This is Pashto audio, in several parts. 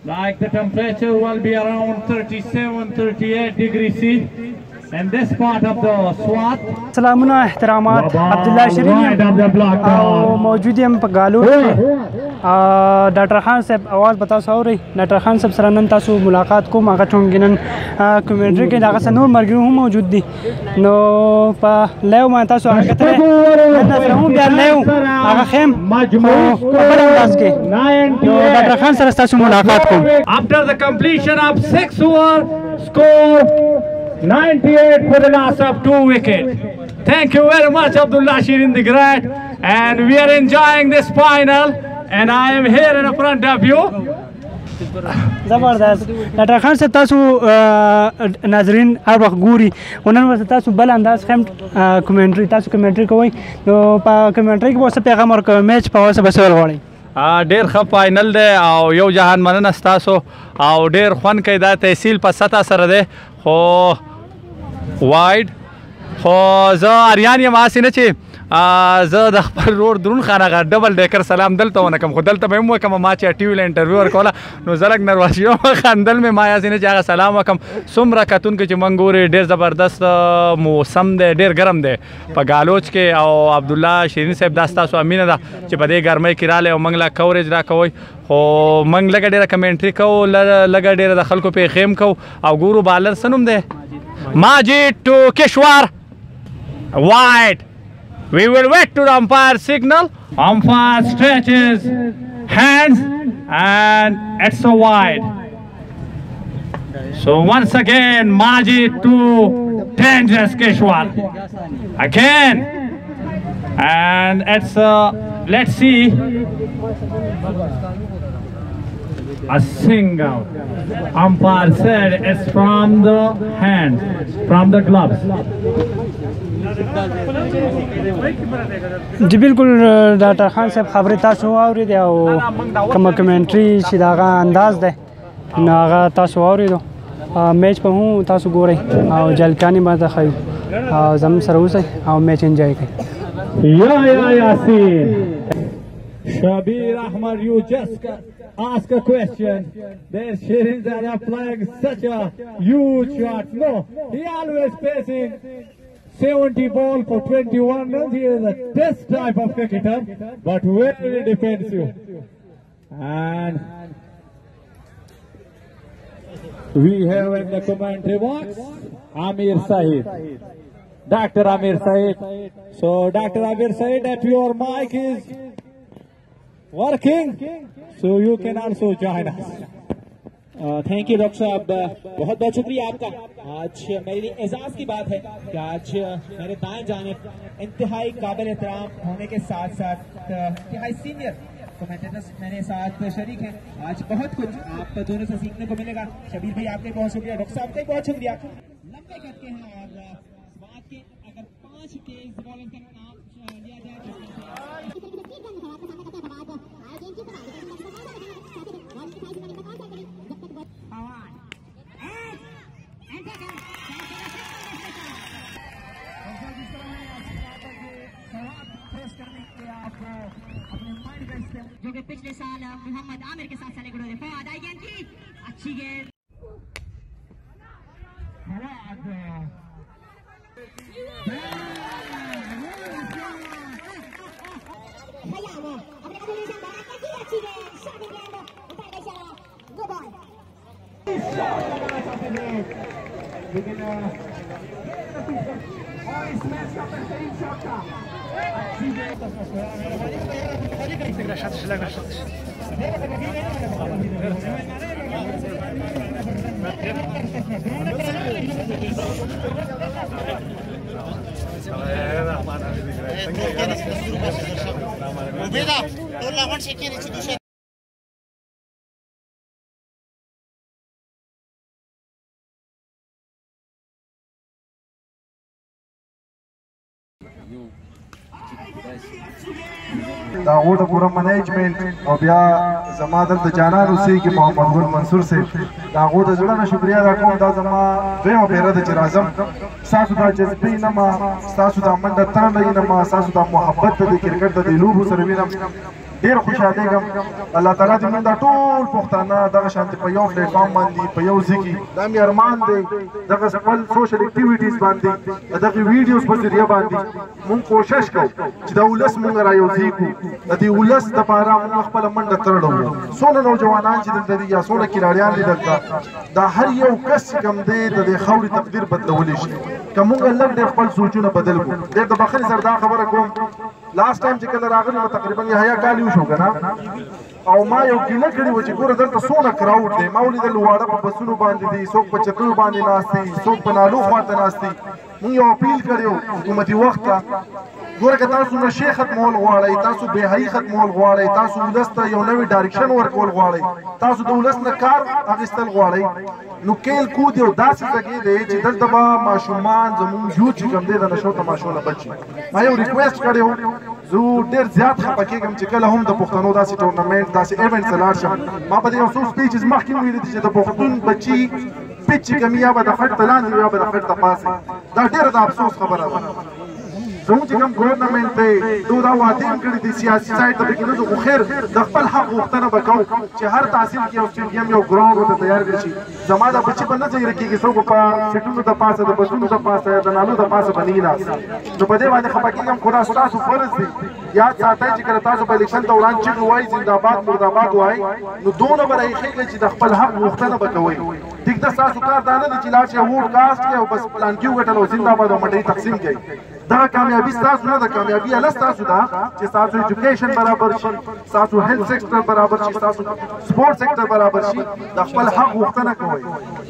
Like the temperature will be around 37-38 degrees C in this part of the SWAT. سلامونه احترامات عبدالله شرین او موجود یم په ګالو ډاکټر خان صاحب اواز به تاسو اورئ ډاکټر خان صاحب سره نن تاسو ملاقات کوم هغه چونګینن کمنټري کې دغه نور مرګري هم موجود دي نو په لیو ما تاسو هغه کتره نن سره هم بیا لیو هغه خیم په بل انداز کې نو ډاکټر خان سره تاسو ملاقات کوم. After the completion of 6 over, score 98 for the loss of 2 wickets. Thank you very much, Abdullah Shirin the Great, and we are enjoying this final, and I am here in front of you. زبردست ډاکټر خان صاحب تاسو ناظرین هر وخت ګوري ونن ورته تاسو بل انداز خیم کمنټري تاسو کمنټري کوئ نو په کمنټري کې به څه پیغام ورکوئ میچ په واسه به څه ورغواړئ؟ ډېر ښه فاینل دی او یو جهان مننه ستاسو او ډېر خوند کوي دا تحصیل په سطح سره دی خو وایډ خو زه اریان یم هسې نه چې زه د خپل رور درون خان هغه ډبل ډیکر سلام دلته ونه کړم خو دلته به هم وکړم ما چې ټي وي له انټرویو ورکوله نو زه لږ نرواشي وم خندل مې ما هسې نه چې هغه سلام وکړم څومره کتونکو چې موږ ګورې ډېر زبردست موسم دی ډېر ګرم دی په ګالوچ کې او عبدالله شیرین صاحب دا ستاسو امینه ده چې په دې ګرمۍ کې رالی او موږ له کوریج راکوئ خو موږ لږه ډېره کمنټري کوو لږه ډېره د خلکو پیخیم کوو او ګورو بالر څه نوم دی ماجد ټو کشور وایډ. We will wait to the umpire signal. Umpire stretches hands and it's a wide. So once again, Majid to Dangerous Keshwar. Again. And it's let's see. A single. Umpire said it's from the hands, from the gloves. جی بالکل ډاکټر خان صاحب خبرې تاسو واورېدې او کومه کمنټري چې د هغه انداز دی نو هغه تاسو واورېدو میچ په هم تاسو ګورئ او جلکانې به ته ښیو او زموږ سره اوسئ او میچ انجوای کړئ. یا یاسین Shabir Ahmad, you just ask a question. Their Shirin are playing such a huge shot. No, he always facing 70 ball for 21 runs. He is a test type of cricketer, but very defensive. And we have in the commentary box Amir Saeed, Dr. Amir Saeed. So Dr. Amir Saeed, that your mic is working, so you can also join us. Thank you doctor साहब बहुत बहुत शुक्रिया आपका. आज मेरी एजाज की बात है कि आज मेरे दाएं जानिब इंतहाई काबिल एहतराम होने के साथ साथ इंतहाई सीनियर कमेंटेटर्स मेरे साथ शरीक हैं. आज बहुत कुछ आप दोनों से सीखने को मिलेगा. शबीर भाई आपका बहुत शुक्रिया, डॉक्टर साहब का बहुत शुक्रिया. लंबे करते हैं और बात के अगर 5 तेज बॉलर का नाम लिया जाए जो कि पिछले साल मोहम्मद आमिर के साथ सेलेक्ट हुए थे. फवाद आई गेंद की अच्छी गेंद. دا غوټه پوره منیجمنت او بیا زما دلته جانان اوسېږي محمد ګل منصور صاحب دا غوټه زړه نه شکریا ادا کوم. دا زما دویمه پیره ده چې راځم ستاسو دا جذبې نه ما ستاسو دا منډه ترنه نه ما ستاسو دا محبت ته د کرکټ د دې لوبو سره وینم ډېر خوشحالېږم. الله تعالی دې موږ دا ټول پښتانه دغه شانتې په یو پلیټ فارم باندې په یو ځای کې دا مې ارمان دی دغه خپل سوشل اکټیویټیز باندې دغه ویډیوز په ذریعه باندې موږ کوشش کوو چې دا ولس موږ رایوځي کړو. د دې ولس دپاره موږ خپله منډه تړو. څونه نوجوانان چې دلته دي یا څونه کلاړیان دي دلته دا هر یو کس چې کوم دی د دې خاورې تقدیر بدلولی شي که موږ لږ ډېر خپل سوچونه بدل کړو. ډېر د بخښنې سره دا خبره کوم لاست ټایم چې کله راغلی نو تقریبا یحیی کال یې وشو که نه او ما یو ګیله کړې وه چې ګوره دلته څونه کراوډ دی. ما ولیدل واړه په بسونو باندې دي څوک په چترو باندې ناست دي څوک په نالو خواته ناست دي. موږ یو اپیل کړی و حکومتي وخت ته ګوره که تاسو نشې ختمول غواړئ تاسو بېحیي ختمول غواړئ تاسو ولس ته یو نوی ډایرکشن ورکول غواړئ تاسو د ولس نه کار اخیستل غواړئ نو کیل کود یو داسې ځای دی چې دلته به ماشومان زموږ یوت چې کوم دی د نشو تماشو نه بچ شي. ما یو ریکویسټ کړی و زه ډېر زیات خفه کېږم چې کله هم د پښتنو داسې ټورنمنټ داسې ایونټ ته لاړ شم. ما په دې یو څو سپیچز مخکې ویلي دي چې د پښتون بچي پیچ چې کوم یا به د خټ ته لاندې یا به د خټ ته پاسې دا ډېره د افسوس خبره ده. زموږ چې کوم ګورنمنټ دی دو دا وعدې هم کړي دي سیاسي سایډ ته پکې نه ځو خو خیر د خپل حق غوښتنه به کوو چې هر تحصیل کې یو سټیډیم یو ګراونډ ورته تیار کړي شي. زما دا بچي به نه ځایره کېږي څوک په سیټونو د پاسه د بسونو د پاسه د نالو د پاسه به نه وي ناست. نو په دې باندې خفه کېږم خو دا ستاسو فرض دی یاد ساتئ چې کله تاسو په الیکشن دوران چیغې وایي زنده‌باد مرده‌باد وایي نو دونه به راایښېږئ چې د خپل حق غوښتنه به کوئ. ټیک ده ستاسو کار دا نه دی چې لاړ شئ ووټ کاسټ کړئ او بس پلانکي وګټل او زنده‌باد او مټۍ تقسیم کړئ. دا کامیابی ستاسو نه ده کامیابي هله ستاسو ده چې ستاسو ایجوکیشن برابر شي ستاسو هیلث سیکټر برابر شي ستاسو سپورټ سیکټر برابر شي د خپل حق غوښتنه کوئ.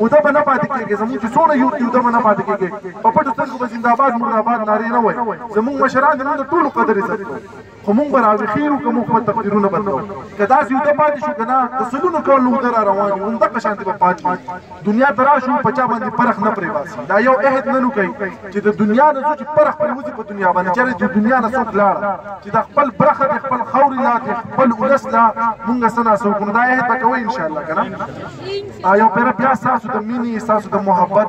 اوده به نه پاتې کېږي زموږ چې څونه یوت دي اوده به نه پاتې کېږي په پټو سترګو به زنده‌باد مرده‌باد نارې نه وایي. زموږ مشران زموږ د ټولو قدر عزت کوي خو موږ به راویښې یو که موږ خپل تقدیرونه بدلوو. که داسې اوده پاتې شو که نه د سلونو کالو اوده را روان یو همدغه شانتې به پاتې وي. دنیا ته راشو په چا باندې پرخ نه پرې باسي. دا یو عهد نه نو کوي چې د دنیا نه ځو چې پرخ پرې وځي په دنیا باندې چېرې د دنیا نه څوک لاړه چې د خپل برخه د خپل خاورې نه د خپل ولس نه مونږ څه ناسو کړو دا عهد به کوئ انشاءالله که نه. یو پیره بیا ستاسو د مینې ستاسو د محبت